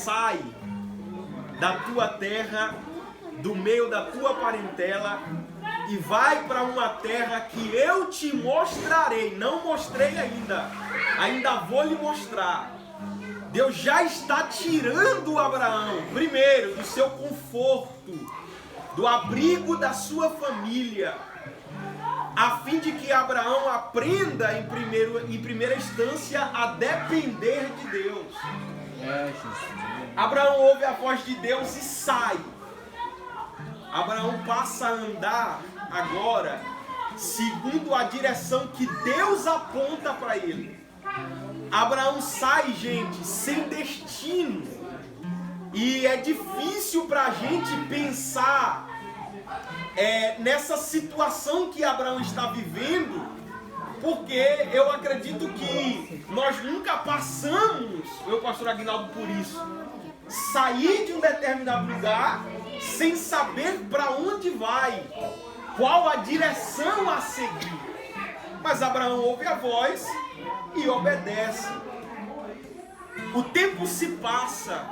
sai da tua terra, do meio da tua parentela, e vai para uma terra que eu te mostrarei. Não mostrei ainda vou lhe mostrar. Deus já está tirando Abraão, primeiro, do seu conforto, do abrigo da sua família, a fim de que Abraão aprenda em primeira instância a depender de Deus. Abraão ouve a voz de Deus e sai. Abraão passa a andar agora segundo a direção que Deus aponta para ele. Abraão sai, gente, sem destino. E é difícil para a gente pensar nessa situação que Abraão está vivendo, porque eu acredito que nós nunca passamos, meu pastor Aguinaldo, por isso. Sair de um determinado lugar sem saber para onde vai, qual a direção a seguir. Mas Abraão ouve a voz e obedece. O tempo se passa,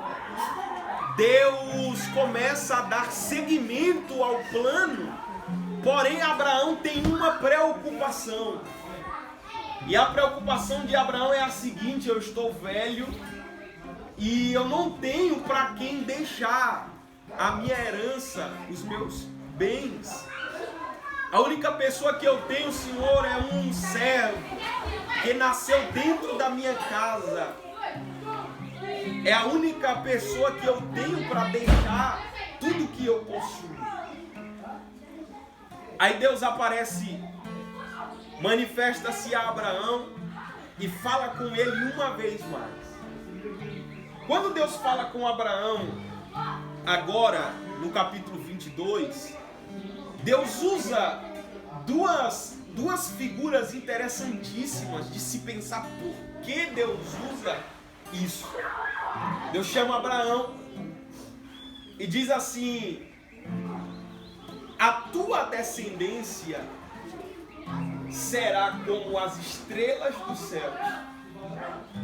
Deus começa a dar seguimento ao plano, porém Abraão tem uma preocupação. E a preocupação de Abraão é a seguinte: eu estou velho e eu não tenho para quem deixar a minha herança, os meus bens. A única pessoa que eu tenho, Senhor, é um servo que nasceu dentro da minha casa. É a única pessoa que eu tenho para deixar tudo que eu possuo. Aí Deus aparece, manifesta-se a Abraão e fala com ele uma vez mais. Quando Deus fala com Abraão, agora no capítulo 22, Deus usa duas figuras interessantíssimas de se pensar por que Deus usa isso. Deus chama Abraão e diz assim: a tua descendência será como as estrelas dos céus.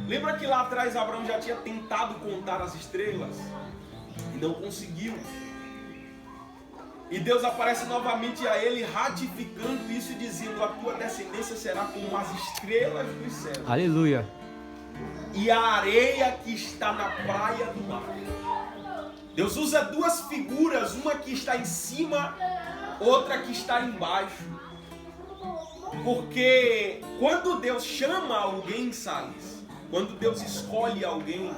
Lembra que lá atrás Abraão já tinha tentado contar as estrelas e não conseguiu. E Deus aparece novamente a ele, ratificando isso e dizendo: a tua descendência será como as estrelas dos céus. Aleluia. E a areia que está na praia do mar. Deus usa duas figuras, uma que está em cima, outra que está embaixo. Porque quando Deus chama alguém, Salles, quando Deus escolhe alguém,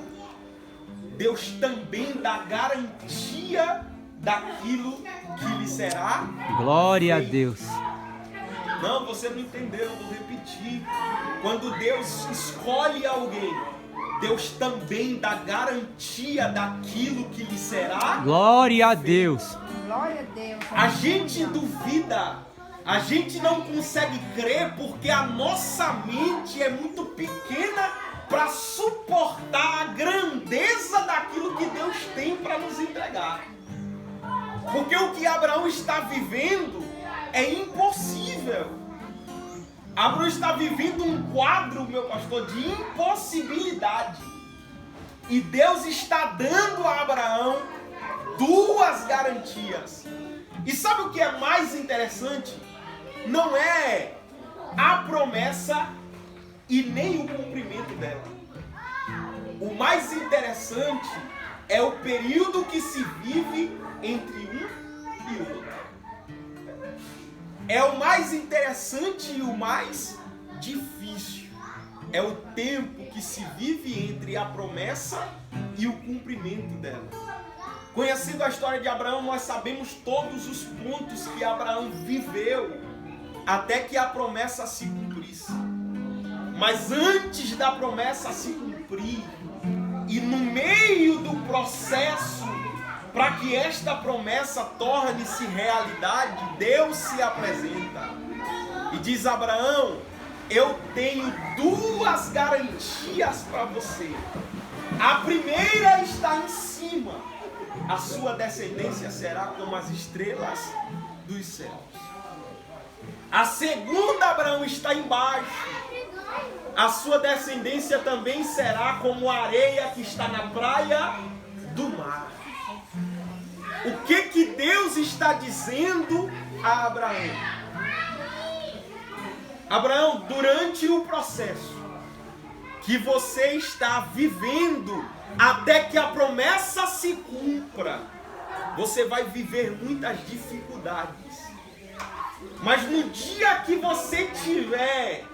Deus também dá garantia daquilo que lhe será. Glória feito. a Deus. Não, você não entendeu, eu vou repetir. Quando Deus escolhe alguém, Deus também dá garantia daquilo que lhe será. Glória a Deus. Glória a Deus. A gente duvida, a gente não consegue crer porque a nossa mente é muito pequena para suportar a grandeza daquilo que Deus tem para nos entregar. Porque o que Abraão está vivendo é impossível. Abraão está vivendo um quadro, meu pastor, de impossibilidade. E Deus está dando a Abraão duas garantias. E sabe o que é mais interessante? Não é a promessa e nem o cumprimento dela. O mais interessante é o período que se vive entre um e outro. É o mais interessante e o mais difícil. É o tempo que se vive entre a promessa e o cumprimento dela. Conhecendo a história de Abraão, nós sabemos todos os pontos que Abraão viveu até que a promessa se cumprisse. Mas antes da promessa se cumprir, e no meio do processo, para que esta promessa torne-se realidade, Deus se apresenta e diz: Abraão, eu tenho duas garantias para você. A primeira está em cima: a sua descendência será como as estrelas dos céus. A segunda, Abraão, está embaixo: a sua descendência também será como a areia que está na praia do mar. O que Deus está dizendo a Abraão? Abraão, durante o processo que você está vivendo até que a promessa se cumpra, você vai viver muitas dificuldades. Mas no dia que você tiver,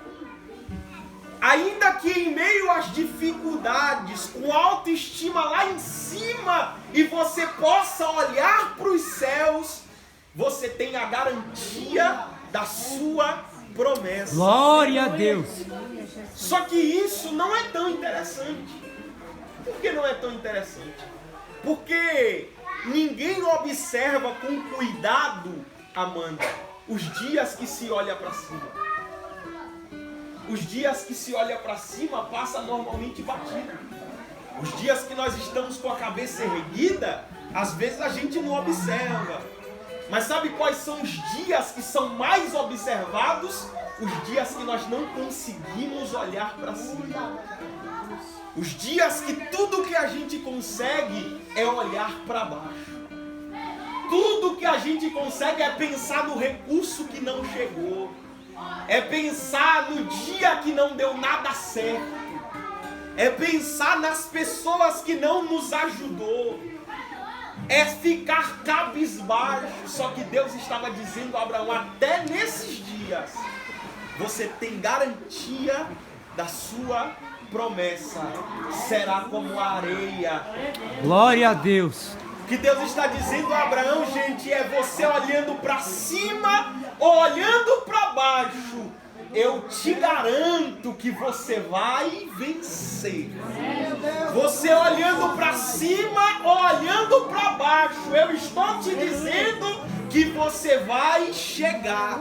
ainda que em meio às dificuldades, com autoestima lá em cima, e você possa olhar para os céus, você tem a garantia da sua promessa. Glória a Deus. Só que isso não é tão interessante. Por que não é tão interessante? Porque ninguém observa com cuidado, Amanda, os dias que se olha para cima. Os dias que se olha para cima passa normalmente batido. Os dias que nós estamos com a cabeça erguida, às vezes a gente não observa. Mas sabe quais são os dias que são mais observados? Os dias que nós não conseguimos olhar para cima. Os dias que tudo que a gente consegue é olhar para baixo. Tudo que a gente consegue é pensar no recurso que não chegou. É pensar no dia que não deu nada certo. É pensar nas pessoas que não nos ajudou. É ficar cabisbaixo. Só que Deus estava dizendo a Abraão, até nesses dias, você tem garantia da sua promessa. Será como a areia. Glória a Deus. O que Deus está dizendo a Abraão, gente, é você olhando para cima ou olhando para baixo. Eu te garanto que você vai vencer. Você olhando para cima ou olhando para baixo, eu estou te dizendo que você vai chegar.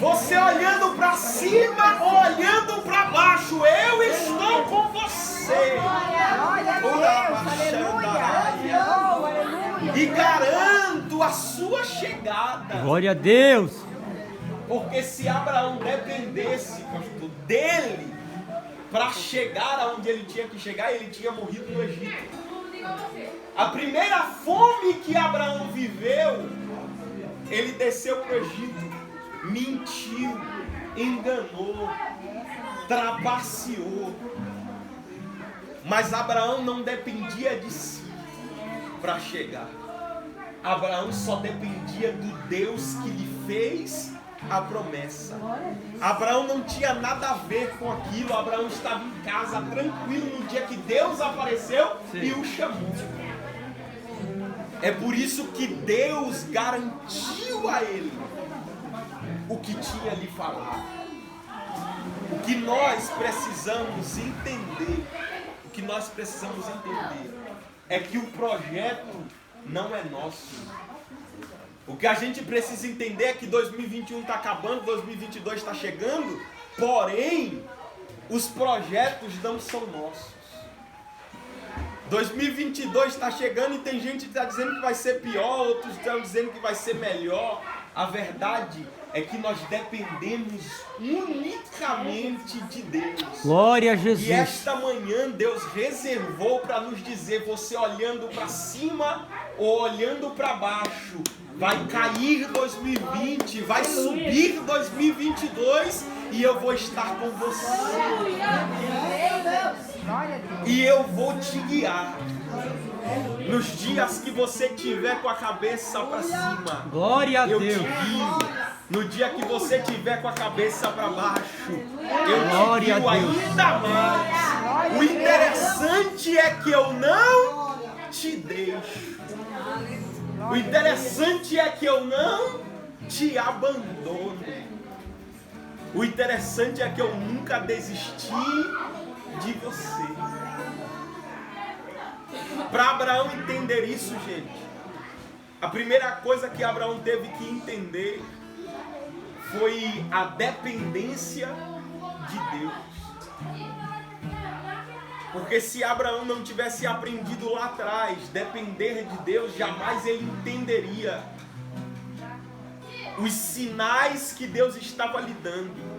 Você olhando para cima ou olhando para baixo, eu estou com você. E garanto a sua chegada. Glória a Deus. Porque se Abraão dependesse, pastor, dele para chegar aonde ele tinha que chegar, ele tinha morrido no Egito. A primeira fome que Abraão viveu, ele desceu para o Egito, mentiu, enganou, trapaceou. Mas Abraão não dependia de si para chegar. Abraão só dependia do Deus que lhe fez a promessa. Abraão não tinha nada a ver com aquilo. Abraão estava em casa tranquilo no dia que Deus apareceu e o chamou. É por isso que Deus garantiu a ele o que tinha lhe falado. O que nós precisamos entender, é que o projeto não é nosso. O que a gente precisa entender é que 2021 está acabando, 2022 está chegando, porém, os projetos não são nossos. 2022 está chegando e tem gente que está dizendo que vai ser pior, outros estão dizendo que vai ser melhor. A verdade é que nós dependemos unicamente de Deus. Glória a Jesus. E esta manhã Deus reservou para nos dizer, você olhando para cima ou olhando para baixo, vai cair 2020, vai subir 2022 e eu vou estar com você. E eu vou te guiar. Nos dias que você tiver com a cabeça para cima, glória a Deus. Eu te guio. No dia que você tiver com a cabeça para baixo, eu glória te guio ainda mais. O interessante é que eu não te deixo. O interessante é que eu não te abandono. O interessante é que eu nunca desisti de você. Para Abraão entender isso, gente, a primeira coisa que Abraão teve que entender foi a dependência de Deus. Porque se Abraão não tivesse aprendido lá atrás, depender de Deus, jamais ele entenderia os sinais que Deus estava lhe dando.